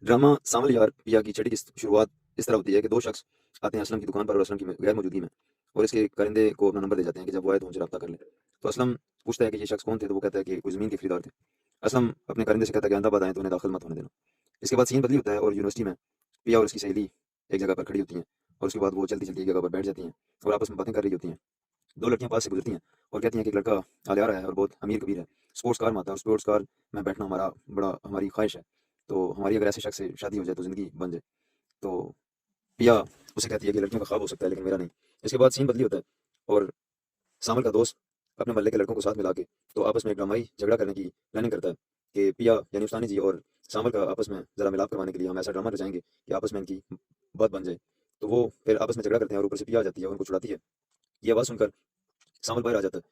Drama सांवल यार पिया की छठी की शुरुआत इस तरह होती है कि दो शख्स आते हैं असलम की दुकान पर और असलम की गैर मौजूदगी में और इसके कारिंदे को अपना नंबर दे जाते हैं कि जब वो आए तो उनसे रब्ता कर ले। तो असलम पूछता है कि ये शख्स कौन थे, तो वो कहता है कि कोई ज़मीन के खरीदार थे। असलम अपने कारिंदे से कहता है कि अहमदाबाद आए तो उन्हें दाखिल मत होने देना। इसके बाद सीन बदली होता है और यूनिवर्सिटी में पिया और उसकी सहेली एक जगह पर खड़ी होती हैं और उसके बाद वो चलती चलती एक जगह पर बैठ जाती हैं और आपस में बातें कर रही होती हैं। दो लड़कियां पास से गुजरती हैं और कहती हैं कि एक लड़का आलिया रहा है और बहुत अमीर कबीर है, स्पोर्ट्स कार में आता है और स्पोर्ट्स कार में बैठना हमारी ख्वाहिश है। तो हमारी अगर ऐसे शख्स से शादी हो जाए तो ज़िंदगी बन जाए। तो पिया उसे कहती है कि लड़कियों का ख्वाब हो सकता है लेकिन मेरा नहीं। इसके बाद सीन बदली होता है और सामल का दोस्त अपने मोहल्ले के लड़कों को साथ मिला के तो आपस में एक ड्रामाई झगड़ा करने की प्लानिंग करता है कि पिया यानी उस्तानी जी और सामल का आपस में ज़रा मिलाप करवाने के लिए हम ऐसा ड्रामा रचाएंगे कि आपस में इनकी बात बन जाए। तो वो फिर आपस में झगड़ा करते हैं और ऊपर से पिया आ जाती है, उनको छुड़ाती है। ये आवाज़ सुनकर सामल बाहर आ जाता है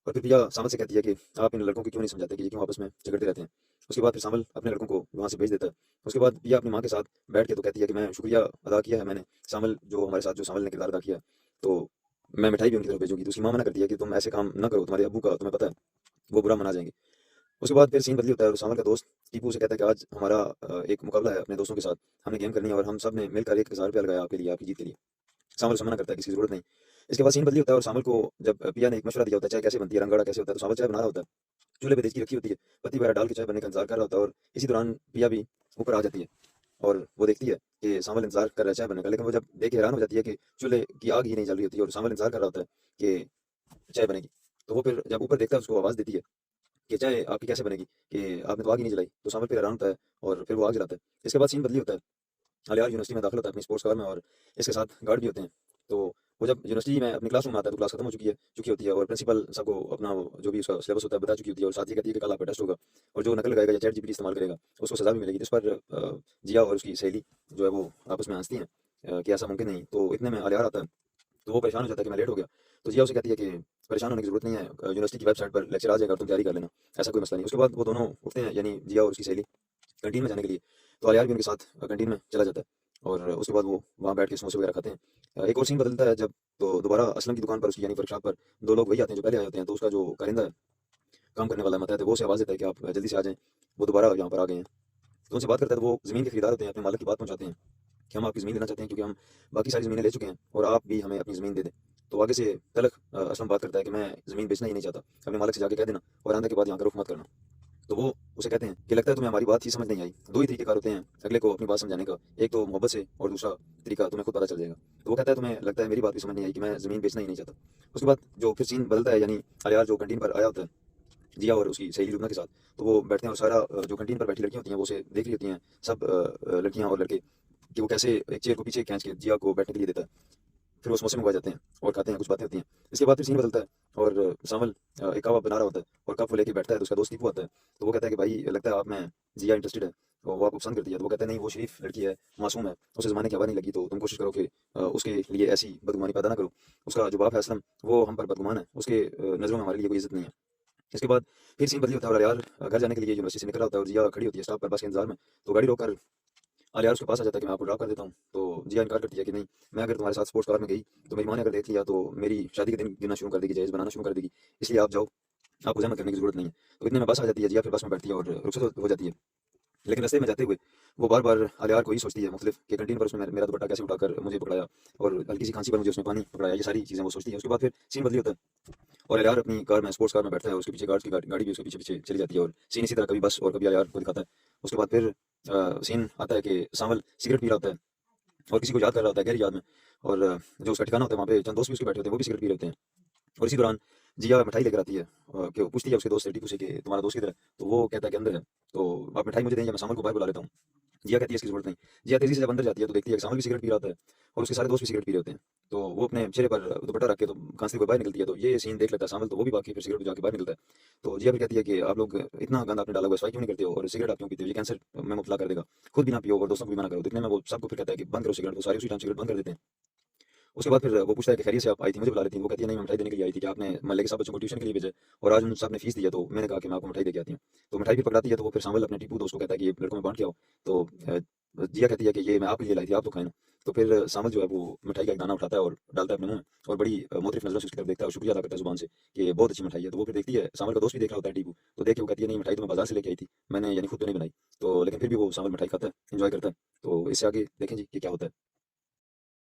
और फिर प्रिया सामल से कहती है कि आप इन लड़कों को क्यों नहीं समझाते कि ये क्यों आपस में झगड़ते रहते हैं। उसके बाद फिर सामल अपने लड़कों को वहाँ से भेज देता है। उसके बाद प्रिया अपनी माँ के साथ बैठ के तो कहती है कि मैं शुक्रिया अदा किया है मैंने, सामल जो हमारे साथ जो सामल ने किरदार अदा किया है, तो मैं मिठाई भी उनकी तरफ भेजूंगी। तो उसकी माँ मना करती है कि तुम ऐसे काम ना करो, तुम्हारे अब्बू का तुम्हें पता है वो बुरा मना जाएंगे। उसके बाद फिर सीन बदली होता है और सामल का दोस्त टीपू से कहता है कि आज हमारा एक मुकाबला है अपने दोस्तों के साथ, हमने गेम करनी है और हम सब ने मिलकर 1,000 रुपया लगाया आपके लिए, आपकी जीत के लिए। सामल उसे मना करता है कि इसकी ज़रूरत नहीं। इसके बाद सीन बदली होता है और सामल को जब पिया ने एक मशवरा दिया होता है चाय कैसे बनती है, रंगाड़ा कैसे होता है, तो सामल चाय बना रहा होता है। चूल्हे पे देचकी रखी होती है, पत्ती वगैरह डाल के चाय बनने का इंतजार कर रहा होता है और इसी दौरान पिया भी ऊपर आ जाती है और वो देखती है कि सामल इंतजार कर रहा है चाय बनने का, लेकिन वो जब देख के हैरान हो जाती है कि चूल्हे की आग ही नहीं जल रही होती है और सामल इंतजार कर रहा होता है कि चाय बनेगी। तो वो फिर जब ऊपर देखता है उसको आवाज़ देती है कि चाय आपकी कैसे बनेगी, कि आपने तो आग ही नहीं जलाई। तो सामल फिर हैरान होता है और फिर वो आग जलाता है। इसके बाद सीन बदली होता है, अलियार यूनिवर्सिटी में दाखिल होता है अपनी स्पोर्ट्स कार में और इसके साथ गार्ड भी होते हैं। तो वो जब यूनिवर्सिटी में अपनी क्लासरूम में आता है तो क्लास खत्म हो चुकी होती है और प्रिंसिपल सबको अपना वो जो भी उसका सिलेबस होता है बता चुकी होती है और साथ ही कहती है कि कल आपका टेस्ट होगा और जो नकल लगाएगा या चैट जीपीटी इस्तेमाल करेगा उसको सजा भी मिलेगी। जिस पर जिया और उसकी सहेली जो है वो आपस में हंसती हैं कि ऐसा मुमकिन नहीं। तो इतने में अलियार आता है तो वो परेशान हो जाता है कि मैं लेट हो गया। तो जिया उसे कहती है कि परेशान होने की जरूरत नहीं है, यूनिवर्सिटी की वेबसाइट पर लेक्चर आ जाएगा और तुम तैयारी कर लेना, ऐसा कोई मसला नहीं। उसके बाद वो दोनों उठते हैं यानी जिया और उसकी सहेली कैंटीन में जाने के लिए। तो अलियार भी उनके साथ कैंटीन में चला जाता है और उसके बाद वो वहाँ बैठ के समोसे वगैरह खाते हैं। एक और सीन बदलता है जब तो दोबारा असलम की दुकान पर उसकी यानी वर्कशॉप पर दो लोग वही आते हैं जो पहले आए होते हैं। तो उसका जो कारिंदा है, काम करने वाला मता है, तो वो उसे आवाज़ देता है कि आप जल्दी से आ जाएँ, वो दोबारा यहाँ पर आ गए हैं। तो उनसे बात करता है तो वो ज़मीन के खरीदार होते हैं, अपने मालिक की बात पहुँचाते हैं कि हम आपकी ज़मीन लेना चाहते हैं क्योंकि हम बाकी सारी ज़मीनें ले चुके हैं और आप भी हमें अपनी ज़मीन दे दें। तो आगे से तलख असलम बात करता है कि मैं ज़मीन बेचना ही नहीं चाहता, अपने मालिक से जाके कह देना और आने के बाद यहाँ का रुख मत करना। तो वो उसे कहते हैं कि लगता है तुम्हें हमारी बात ही समझ नहीं आई। दो ही तरीकेकार होते हैं अगले को अपनी बात समझाने का, एक तो मोहब्बत से और दूसरा तरीका तुम्हें खुद पता चल जाएगा। तो वो कहता है तुम्हें लगता है मेरी बात भी समझ नहीं आई कि मैं ज़मीन बेचना ही नहीं चाहता। उसके बाद जो फिर सीन बदलता है यानी अलियार जो कैंटीन पर आया होता है जिया और उसकी सहेली लुबना के साथ, तो वो बैठते हैं और सारा जो कैंटीन पर बैठी लड़कियां होती हैं वो उसे देख रही होती हैं, सब लड़कियां और लड़के, कि वो कैसे एक चेयर को पीछे खींच के जिया को बैठने के लिए देता है। फिर वो समोसे मंगवा जाते हैं और खाते हैं, कुछ बातें होती हैं। इसके बाद फिर सीन बदलता है और सामल एक कबाब बना रहा होता है और कप वो लेके बैठता है तो उसका दोस्त टीपू आता है। तो वो कहता है कि भाई लगता है आप में जिया इंटरेस्टेड है, तो वो आपको पसंद करती है। तो वो कहता है नहीं, वो शरीफ लड़की है, मासूम है, उसे ज़माने की हवा नहीं लगी, तो तुम कोशिश करो कि उसके लिए ऐसी बदगुमानी पैदा ना करो। उसका जो बाप है असलम वो हम पर बदगुमान है, उसके नज़रों में हमारे लिए कोई इज्जत नहीं है। इसके बाद फिर सीन बदली होता है और यार घर जाने के लिए यूनिवर्सिटी से निकल रहा होता है और जिया खड़ी होती है स्टॉप पर बस के इंतजार में। तो गाड़ी रोक कर यार उसके पास आ जाता है कि मैं आपको ड्रॉप कर देता हूँ। तो जिया इनकार करती है कि नहीं, मैं अगर तुम्हारे साथ स्पोर्ट्स कार में गई तो मेरी माँ ने अगर देख लिया तो मेरी शादी के दिन गिनना शुरू कर देगी, जहेज बनाना शुरू कर देगी, इसलिए आप जाओ, आपको जहमत करने की जरूरत नहीं है। तो इतने में बस आ जाती है, जिया फिर बस में बैठती है और रुखसत हो जाती है। लेकिन रास्ते में जाते हुए वो बार-बार अलियार को ही सोचती है मुख्तलिफ कि कैंटीन पर उसने मेरा दुपट्टा कैसे उठाकर मुझे पकड़ाया और हल्की सी खांसी पर मुझे उसने पानी पकड़ाया, ये सारी चीज़ें वो सोचती है। उसके बाद फिर सीन बदली होता है और अलियार अपनी कार में स्पोर्ट्स कार में बैठता है, उसके पीछे गार्ड्स की गाड़ी भी उसके पीछे-पीछे चली जाती है और सीन इसी तरह कभी बस और कभी अलियार को दिखाता है। उसके बाद फिर सीन आता है कि सावल सिगरेट पी रहा होता है और किसी को याद कर रहा होता है गहरी याद में और जो उसका ठिकाना होता है वहाँ पे चंद दोस्त भी उसके बैठे होते हैं, वो भी सिगरेट पी रहे होते हैं। और इसी दौरान जिया मिठाई लेकर आती है कि वो पूछती है उसके दोस्त से टीपू से कि तुम्हारा दोस्त किधर है? तो वो कहता है कि अंदर है, तो आप मिठाई मुझे दें या मैं सामान को बाहर बुला लेता हूँ। जिया कहती है इसकी ज़रूरत नहीं। जिया तेज़ी से जब अंदर जाती है तो देखती है कि सामल भी सिगरेट पी रहा होता है और उसके सारे दोस्त भी सिगरेट पी रहे होते हैं। तो वो अपने चेहरे पर दुपट्टा रख के तो खांसते हुए बाहर निकलती है, तो ये सीन देख लेता है सामल, तो वो भी बाकी फिर सिगरेट बुझा के बाहर निकलता है। तो जिया फिर कहती है कि आप लोग इतना गंद आपने डाला हुआ है, सफाई क्यों नहीं करते हो और सिगरेट आप क्यों पीते हो? ये कैंसर में मुब्तला कर देगा। खुद भी ना पियो और दोस्तों को भी मना करो। दिखने में वो सबको फिर कहता है कि बंद करो सिगरेट, वो सारे उसी टाइम सिगरेट बंद कर देते हैं। उसके बाद फिर वो पूछता है कि खैरियत से आप आई थी, मुझे बुला लेती। वो कहती है नहीं, मैं मिठाई देने के लिए आई थी कि आपने मोहल्ले के सब बच्चों को ट्यूशन के लिए भेजा है और आज उन सब ने फीस दी है तो मैंने कहा कि मैं आपको मिठाई देके आती हूँ। तो मिठाई भी पकड़ाती है तो वो फिर सामल अपने टीपू दोस्त को कहता है कि ये लड़कों में बांट के आओ। तो जिया कहती है कि ये मैं आपके लिए लाई थी, आप तो खाए ना। तो फिर सामल जो है वो मिठाई का एक दाना उठाता है और डालता है अपने मुँह में, और बड़ी मुतरिफ नज़रों से उसकी तरफ देखता है और शुक्रिया अदा करता है ज़ुबान से कि ये बहुत अच्छी मिठाई है। तो वो फिर देखती है, सामल का दोस्त भी देख रहा होता है टीपू, तो देख के वो कहती है नहीं मिठाई तो मैं बाज़ार से लेके आई थी, मैंने यानी खुद तो नहीं बनाई। तो लेकिन फिर भी वो सामल मिठाई खाता है, एन्जॉय करता है। तो इससे आगे देखें जी कि क्या होता है।